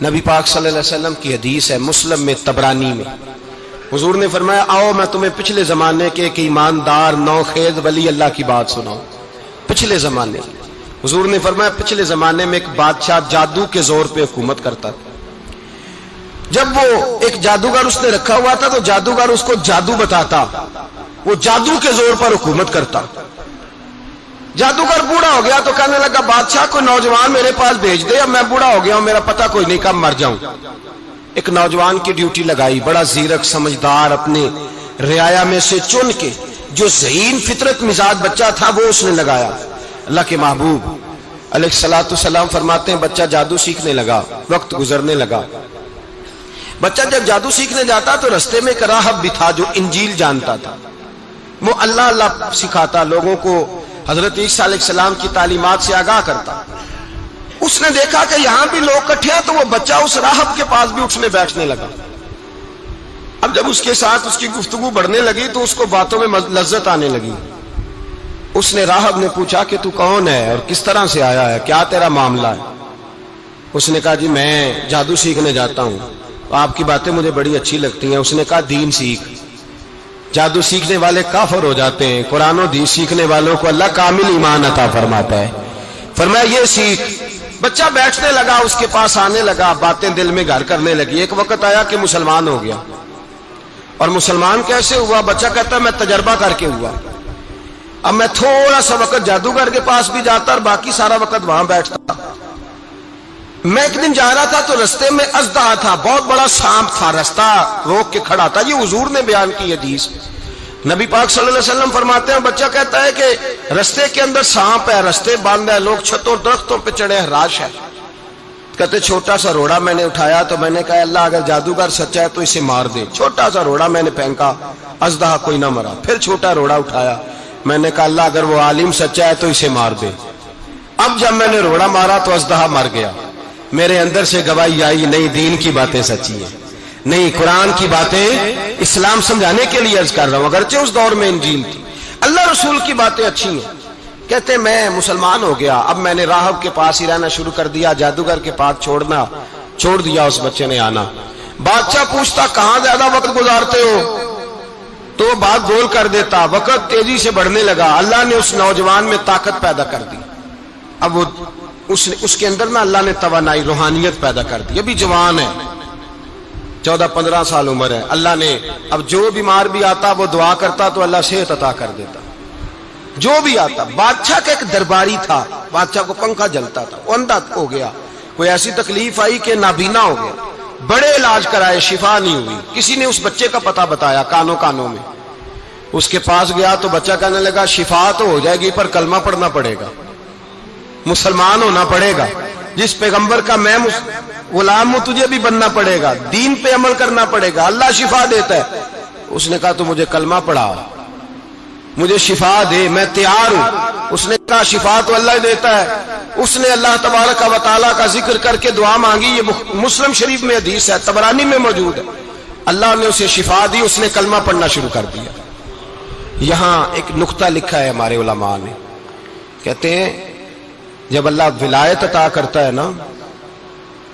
نبی پاک صلی اللہ علیہ وسلم کی حدیث ہے مسلم میں طبرانی میں، حضور نے فرمایا آؤ میں تمہیں پچھلے زمانے کے ایک ایماندار نوخیز ولی اللہ کی بات سناؤں۔ پچھلے زمانے حضور نے فرمایا پچھلے زمانے میں ایک بادشاہ جادو کے زور پہ حکومت کرتا تھا۔ جب وہ ایک جادوگر اس نے رکھا ہوا تھا تو جادوگر اس کو جادو بتاتا، وہ جادو کے زور پر حکومت کرتا۔ جادوگر بوڑھا ہو گیا تو کہنے لگا بادشاہ کوئی نوجوان میرے پاس بھیج دے، اب میں بوڑھا ہو گیا ہوں میرا پتہ کوئی نہیں کب مر جاؤں۔ ایک نوجوان کی ڈیوٹی لگائی، بڑا زیرک سمجھدار، اپنے رعایا میں سے چن کے جو ذہین فطرت مزاج بچہ تھا وہ اس نے لگایا۔ اللہ کے محبوب علیہ الصلوۃ والسلام فرماتے ہیں بچہ جادو سیکھنے لگا، وقت گزرنے لگا۔ بچہ جب جادو سیکھنے جاتا تو رستے میں ایک راہب بھی تھا جو انجیل جانتا تھا، وہ اللہ اللہ سکھاتا، لوگوں کو حضرت عیسیٰ علیہ السلام کی تعلیمات سے آگاہ کرتا۔ اس نے دیکھا کہ یہاں بھی لوگ اکٹھے ہیں تو وہ بچہ اس راہب کے پاس بھی اٹھنے بیٹھنے لگا۔ اب جب اس کے ساتھ اس کی گفتگو بڑھنے لگی تو اس کو باتوں میں لذت آنے لگی۔ اس نے راہب نے پوچھا کہ تو کون ہے اور کس طرح سے آیا ہے، کیا تیرا معاملہ ہے؟ اس نے کہا جی میں جادو سیکھنے جاتا ہوں، آپ کی باتیں مجھے بڑی اچھی لگتی ہیں۔ اس نے کہا دین سیکھ، جادو سیکھنے والے کافر ہو جاتے ہیں، قرآن و حدیث سیکھنے والوں کو اللہ کامل ایمان عطا فرماتا ہے۔ فرمایا یہ سیکھ۔ بچہ بیٹھنے لگا، اس کے پاس آنے لگا، باتیں دل میں گھر کرنے لگی۔ ایک وقت آیا کہ مسلمان ہو گیا، اور مسلمان کیسے ہوا؟ بچہ کہتا ہے میں تجربہ کر کے ہوا۔ اب میں تھوڑا سا وقت جادوگر کے پاس بھی جاتا اور باقی سارا وقت وہاں بیٹھتا۔ میں ایک دن جا رہا تھا تو رستے میں اژدہا تھا، بہت بڑا سانپ تھا، رستہ روک کے کھڑا تھا۔ یہ حضور نے بیان کی حدیث۔ نبی پاک صلی اللہ علیہ وسلم فرماتے ہیں بچہ کہتا ہے کہ رستے کے اندر سانپ ہے، رستے بند ہے، لوگ چھتوں درختوں پہ چڑھے ہیں، ہراش ہے۔ کہتے چھوٹا سا روڑا میں نے اٹھایا تو میں نے کہا اللہ اگر جادوگر سچا ہے تو اسے مار دے۔ چھوٹا سا روڑا میں نے پھینکا، اژدہا کوئی نہ مرا۔ پھر چھوٹا روڑا اٹھایا، میں نے کہا اللہ اگر وہ عالم سچا ہے تو اسے مار دے۔ اب جب میں نے روڑا مارا تو اژدہا مر گیا۔ میرے اندر سے گواہی آئی نہیں دین کی باتیں سچی ہیں، نہیں قرآن کی باتیں اسلام سمجھانے کے لیے عرض کر رہا ہوں، اگرچہ اس دور میں انجیل تھی۔ اللہ رسول کی باتیں اچھی ہیں۔ کہتے میں مسلمان ہو گیا، اب میں نے راہب کے پاس ہی رہنا شروع کر دیا، جادوگر کے پاس چھوڑ دیا اس بچے نے آنا۔ بادشاہ پوچھتا کہاں زیادہ وقت گزارتے ہو تو وہ بات گول کر دیتا، وقت تیزی سے بڑھنے لگا۔ اللہ نے اس نوجوان میں طاقت پیدا کر دی، اب وہ اس کے اندر نا اللہ نے توانائی روحانیت پیدا کر دی، ابھی جوان ہے، 14-15 سال عمر ہے۔ اللہ نے اب جو بیمار بھی آتا وہ دعا کرتا تو اللہ صحت عطا کر دیتا، جو بھی آتا۔ بادشاہ کا ایک درباری تھا، بادشاہ کو پنکھا جلتا تھا، وہ اندھا ہو گیا، کوئی ایسی تکلیف آئی کہ نابینا ہو گیا، بڑے علاج کرائے شفا نہیں ہوئی۔ کسی نے اس بچے کا پتہ بتایا کانوں میں، اس کے پاس گیا تو بچہ کہنے لگا شفا تو ہو جائے گی پر کلمہ پڑھنا پڑے گا، مسلمان ہونا پڑے گا، جس پیغمبر کا میں غلام ہوں تجھے بھی بننا پڑے گا، دین پہ عمل کرنا پڑے گا، اللہ شفا دیتا ہے۔ اس نے کہا تو مجھے کلمہ پڑھا، مجھے شفا دے، میں تیار ہوں۔ اس نے کہا شفا تو اللہ دیتا ہے۔ اس نے اللہ تبارک و تعالیٰ کا ذکر کر کے دعا مانگی، یہ مسلم شریف میں حدیث ہے، طبرانی میں موجود ہے۔ اللہ نے اسے شفا دی، اس نے کلمہ پڑھنا شروع کر دیا۔ یہاں ایک نقطہ لکھا ہے ہمارے علماء نے، کہتے ہیں جب اللہ ولایت عطا کرتا ہے نا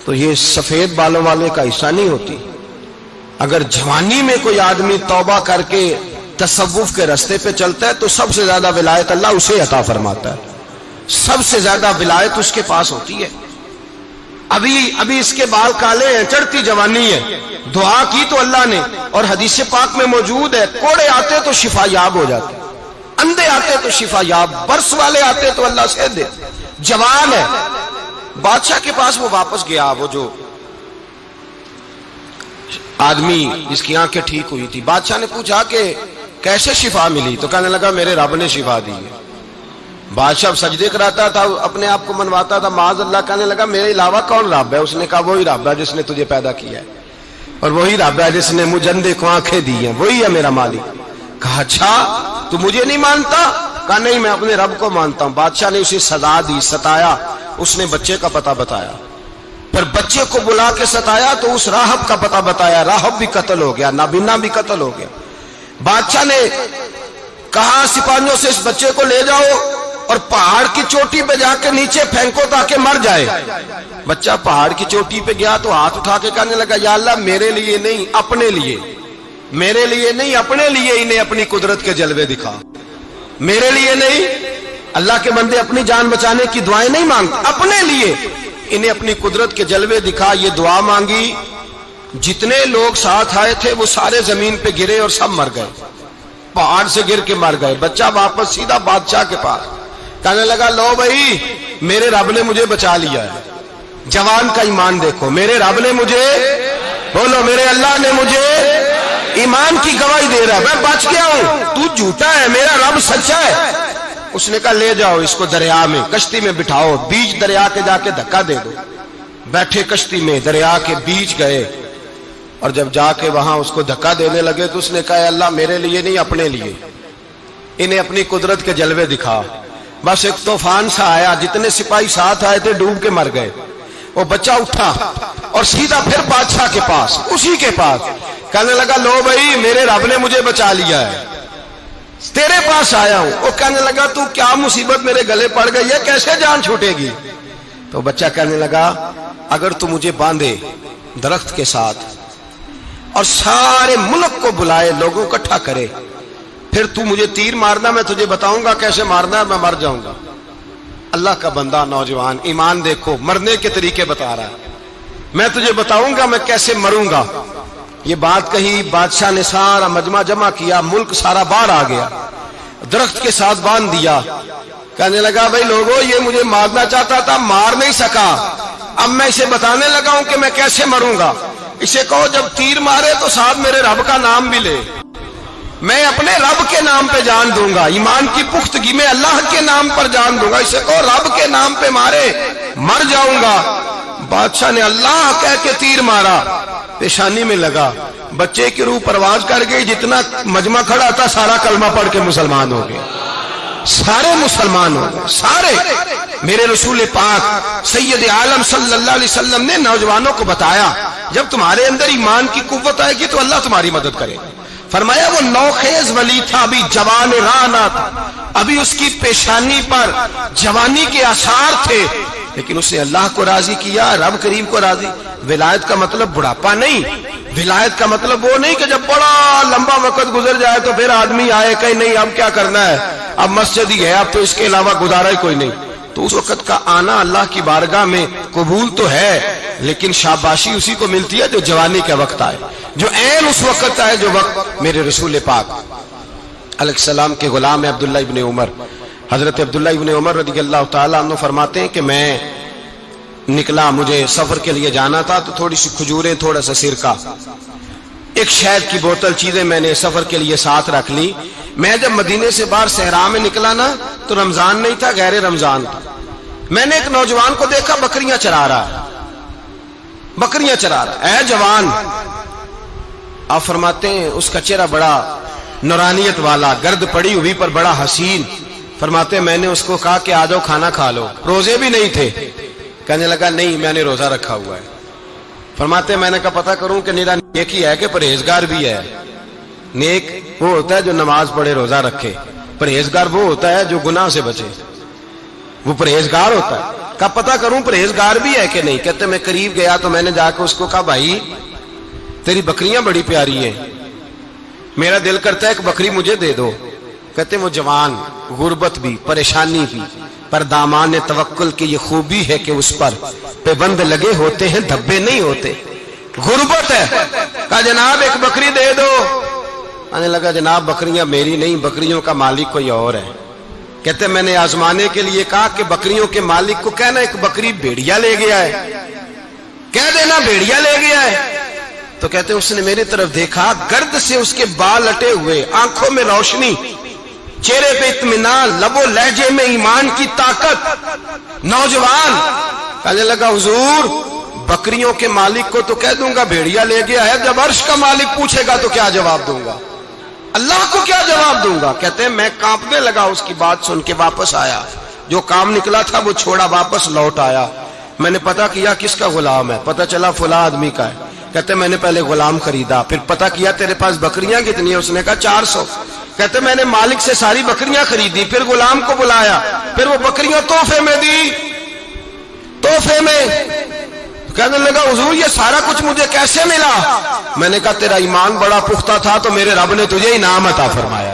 تو یہ سفید بالوں والے کا حصہ نہیں ہوتی۔ اگر جوانی میں کوئی آدمی توبہ کر کے تصوف کے رستے پہ چلتا ہے تو سب سے زیادہ ولایت اللہ اسے عطا فرماتا ہے، سب سے زیادہ ولایت اس کے پاس ہوتی ہے۔ ابھی اس کے بال کالے ہیں، چڑھتی جوانی ہے، دعا کی تو اللہ نے، اور حدیث پاک میں موجود ہے کوڑے آتے تو شفا یاب ہو جاتے، اندھے آتے تو شفا یاب، برس والے آتے تو اللہ سے دے، جوان ہے۔ بادشاہ کے پاس وہ واپس گیا، وہ جو آدمی جس کی آنکھیں ٹھیک ہوئی تھی۔ بادشاہ نے پوچھا کہ کیسے شفا ملی؟ تو کہنے لگا میرے رب نے شفا دی ہے۔ بادشاہ سجدے کراتا تھا، اپنے آپ کو منواتا تھا معاذ اللہ، کہنے لگا میرے علاوہ کون رب ہے؟ اس نے کہا وہی رب ہے جس نے تجھے پیدا کیا ہے، اور وہی رب ہے جس نے مجھے اندھے کو آنکھیں دی ہیں، وہی ہے میرا مالک۔ کہا اچھا تو مجھے نہیں مانتا؟ کہا نہیں میں اپنے رب کو مانتا ہوں۔ بادشاہ نے اسے سزا دی، ستایا، اس نے بچے کا پتہ بتایا، پھر بچے کو بلا کے ستایا تو اس راہب کا پتہ بتایا، راہب بھی قتل ہو گیا، نابینا بھی قتل ہو گیا۔ بادشاہ نے کہا سپاہیوں سے اس بچے کو لے جاؤ اور پہاڑ کی چوٹی پہ جا کے نیچے پھینکو تاکہ مر جائے. بچہ پہاڑ کی چوٹی پہ گیا تو ہاتھ اٹھا کے کہنے لگا یا اللہ میرے لیے نہیں اپنے لیے، میرے لیے نہیں اپنے لیے انہیں اپنی قدرت کے جلوے دکھا. میرے لیے نہیں، اللہ کے بندے اپنی جان بچانے کی دعائیں نہیں مانگتے، اپنے لیے انہیں اپنی قدرت کے جلوے دکھا. یہ دعا مانگی، جتنے لوگ ساتھ آئے تھے وہ سارے زمین پہ گرے اور سب مر گئے، پہاڑ سے گر کے مر گئے. بچہ واپس سیدھا بادشاہ کے پاس کہنے لگا لو بھائی میرے رب نے مجھے بچا لیا ہے. جوان کا ایمان دیکھو، میرے رب نے مجھے، بولو میرے اللہ نے مجھے ایمان کی گواہی دے رہا ہے، میں بچ گیا ہوں، تو جھوٹا ہے، میرا رب سچا ہے. اس نے کہا لے جاؤ اس کو دریا میں، کشتی میں بٹھاؤ، بیچ دریا کے جا کے دھکا دے دو. بیٹھے کشتی میں، دریا کے بیچ گئے، اور جب جا کے وہاں اس کو دھکا دینے لگے تو اس نے کہا اللہ میرے لیے نہیں اپنے لیے انہیں اپنی قدرت کے جلوے دکھا. بس ایک طوفان سا آیا، جتنے سپاہی ساتھ آئے تھے ڈوب کے مر گئے. وہ بچہ اٹھا اور سیدھا پھر بادشاہ کے پاس، اسی کے پاس کہنے لگا لو بھائی میرے رب نے مجھے بچا لیا ہے، تیرے پاس آیا ہوں. وہ کہنے لگا تو کیا مصیبت میرے گلے پڑ گئی ہے، کیسے جان چھوٹے گی؟ تو بچہ کہنے لگا اگر تو مجھے باندھے درخت کے ساتھ اور سارے ملک کو بلائے، لوگوں کو اکٹھا کرے، پھر تو مجھے تیر مارنا، میں تجھے بتاؤں گا کیسے مارنا ہے، میں مر جاؤں گا. اللہ کا بندہ نوجوان ایمان دیکھو، مرنے کے طریقے بتا رہا ہے، میں تجھے بتاؤں گا میں کیسے مروں گا. یہ بات کہی، بادشاہ نے سارا مجمع جمع کیا، ملک سارا باہر آ گیا، درخت کے ساتھ باندھ دیا. کہنے لگا بھائی لوگوں یہ مجھے مارنا چاہتا تھا، مار نہیں سکا، اب میں اسے بتانے لگا ہوں کہ میں کیسے مروں گا. اسے کہو جب تیر مارے تو ساتھ میرے رب کا نام بھی لے، میں اپنے رب کے نام پہ جان دوں گا، ایمان کی پختگی میں اللہ کے نام پر جان دوں گا. اسے کہو رب کے نام پہ مارے، مر جاؤں گا. بادشاہ نے اللہ کہہ کے تیر مارا، پیشانی میں لگا، بچے کی روح پرواز کر گئی. جتنا مجمع کھڑا تھا سارا کلمہ پڑھ کے مسلمان ہو گئے، سارے مسلمان ہو گئے سارے. میرے رسول پاک سید عالم صلی اللہ علیہ وسلم نے نوجوانوں کو بتایا جب تمہارے اندر ایمان کی قوت آئے گی تو اللہ تمہاری مدد کرے. فرمایا وہ نوخیز ولی تھا، ابھی جوان رانا تھا، ابھی اس کی پیشانی پر جوانی کے آثار تھے، لیکن اس نے اللہ کو راضی کیا، رب کریم کو راضی. ولایت کا مطلب بڑھاپا نہیں، ولایت کا مطلب وہ نہیں کہ جب بڑا لمبا وقت گزر جائے تو پھر آدمی آئے کہ نہیں اب کیا کرنا ہے، اب مسجد ہی ہے، اب تو اس کے علاوہ گزارا ہی کوئی نہیں. تو اس وقت کا آنا اللہ کی بارگاہ میں قبول تو ہے، لیکن شاباشی اسی کو ملتی ہے جو جوانی کا وقت آئے، جو عین اس وقت آئے جو وقت میرے رسول پاک علیہ السلام کے غلام عبداللہ ابن عمر، حضرت عبداللہ ابن عمر رضی اللہ تعالیٰ عنہ فرماتے ہیں کہ میں نکلا، مجھے سفر کے لیے جانا تھا، تو تھوڑی سی کھجوریں، تھوڑا سا سرکہ، ایک شہد کی بوتل، چیزیں میں نے سفر کے لیے ساتھ رکھ لی. میں جب مدینے سے باہر صحرا میں نکلا نا تو رمضان نہیں تھا، غیر رمضان تھا. میں نے ایک نوجوان کو دیکھا بکریاں چرا رہا ہے، بکریاں چرا رہا ہے. اے جوان، آپ فرماتے ہیں اس کا چہرہ بڑا نورانیت والا، گرد پڑی ہوئی پر بڑا حسین. فرماتے ہیں میں نے اس کو کہا کہ آ جاؤ کھانا کھا لو، روزے بھی نہیں تھے. کہنے لگا نہیں میں نے روزہ رکھا ہوا ہے. فرماتے ہیں میں نے کہا پتہ کروں کہ نیرا نیک ہی ہے کہ پرہیزگار بھی ہے. نیک وہ ہوتا ہے جو نماز پڑھے روزہ رکھے، پرہیزگار وہ ہوتا ہے جو گناہ سے بچے، وہ پرہیزگار ہوتا ہے. کہا پتہ کروں پرہیزگار بھی ہے کہ نہیں. کہتے میں قریب گیا تو میں نے جا کے اس کو کہا بھائی تیری بکریاں بڑی پیاری ہیں، میرا دل کرتا ہے ایک بکری مجھے دے دو. کہتے وہ جوان، غربت بھی، پریشانی بھی، پر دامان توکل کی یہ خوبی ہے کہ اس پر پابند لگے ہوتے ہیں، دھبے نہیں ہوتے. غربت ہے. کہا جناب ایک بکری دے دو. آنے لگا جناب بکریاں میری نہیں، بکریوں کا مالک کوئی اور ہے. کہتے میں نے آزمانے کے لیے کہا کہ بکریوں کے مالک کو کہنا ایک بکری بھیڑیا لے گیا ہے، کہہ دینا بھیڑیا لے گیا ہے. تو کہتے اس نے میری طرف دیکھا، گرد سے اس کے بال اٹے ہوئے، آنکھوں میں روشنی، چہرے پہ اطمینان، لب و لہجے میں ایمان کی طاقت. نوجوان کہنے لگا حضور بکریوں کے مالک کو تو کہہ دوں گا بھیڑیا لے گیا ہے، جب عرش کا مالک پوچھے گا تو کیا جواب دوں گا، اللہ کو کیا جواب دوں گا. کہتے ہیں میں کانپنے لگا، اس کی بات سن کے واپس آیا، جو کام نکلا تھا وہ چھوڑا، واپس لوٹ آیا. میں نے پتہ کیا کس کا غلام ہے، پتہ چلا فلاں آدمی کا ہے. کہتے میں نے پہلے غلام خریدا، پھر پتہ کیا تیرے پاس بکریاں کتنی ہیں، اس نے کہا 400. کہتے میں نے مالک سے ساری بکریاں خریدی، پھر غلام کو بلایا، پھر وہ بکریاں تحفے میں دی، تحفے میں۔ کہنے لگا حضور یہ سارا کچھ مجھے کیسے ملا؟ میں نے کہا تیرا ایمان بڑا پختہ تھا تو میرے رب نے تجھے انعام عطا فرمایا۔